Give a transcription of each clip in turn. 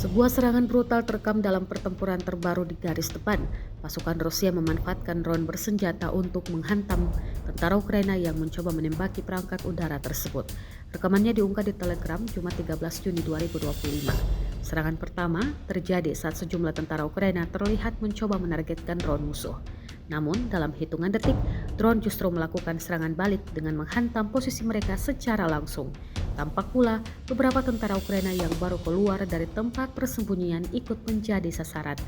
Sebuah serangan brutal terekam dalam pertempuran terbaru di garis depan. Pasukan Rusia memanfaatkan drone bersenjata untuk menghantam tentara Ukraina yang mencoba menembaki perangkat udara tersebut. Rekamannya diunggah di Telegram Jumat 13 Juni 2025. Serangan pertama terjadi saat sejumlah tentara Ukraina terlihat mencoba menargetkan drone musuh. Namun, dalam hitungan detik, drone justru melakukan serangan balik dengan menghantam posisi mereka secara langsung. Tampak pula beberapa tentara Ukraina yang baru keluar dari tempat persembunyian ikut menjadi sasaran.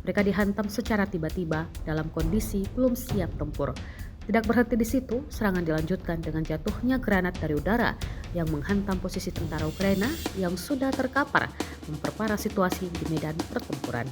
Mereka dihantam secara tiba-tiba dalam kondisi belum siap tempur. Tidak berhenti di situ, serangan dilanjutkan dengan jatuhnya granat dari udara yang menghantam posisi tentara Ukraina yang sudah terkapar, memperparah situasi di medan pertempuran.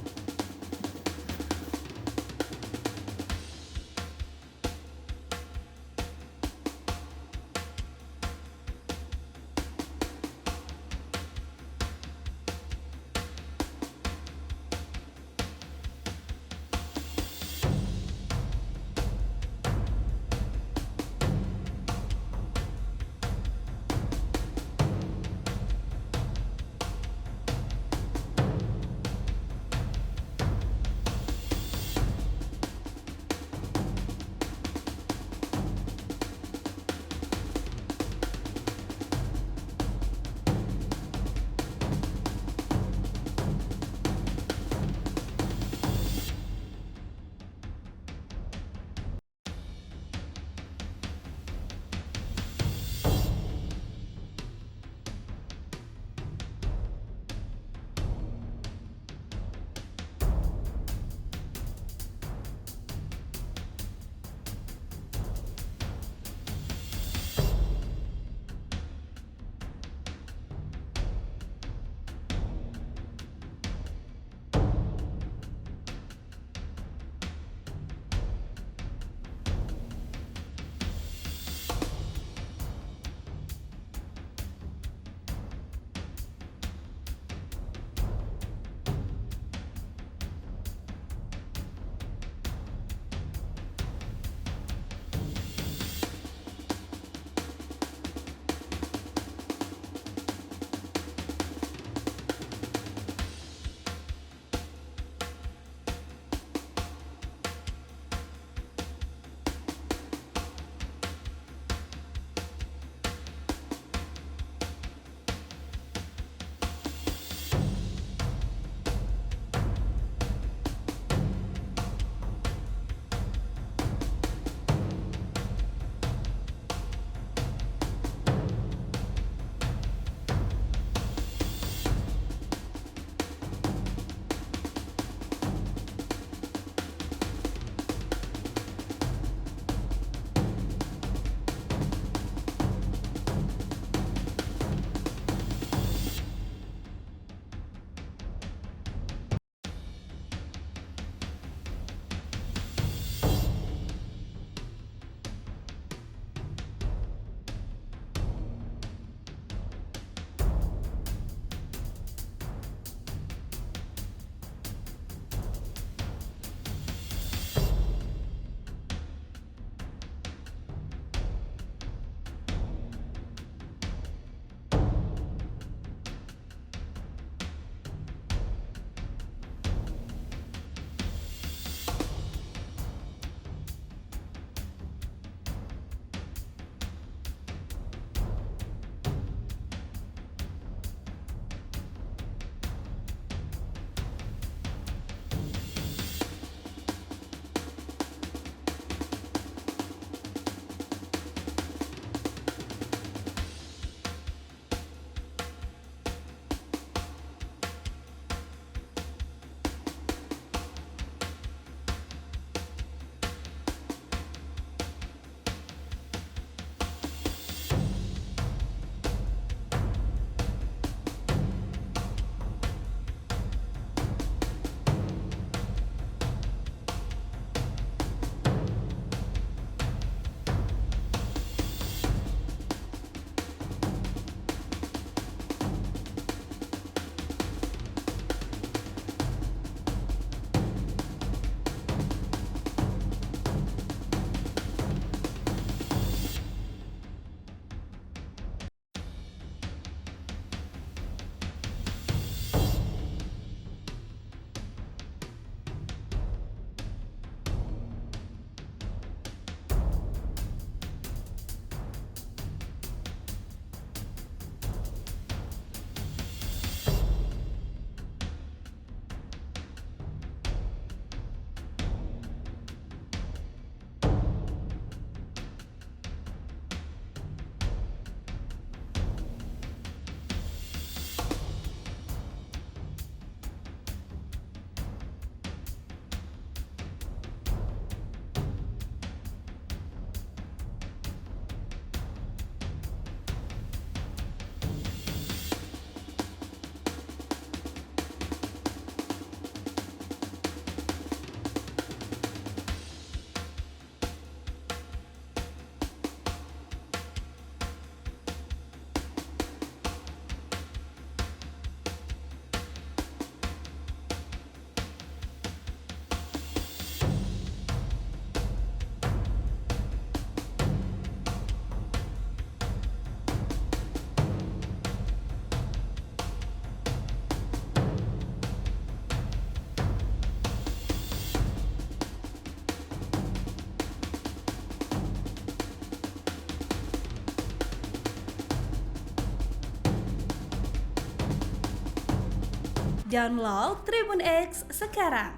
Download Tribun X sekarang.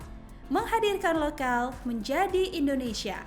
Menghadirkan lokal menjadi Indonesia.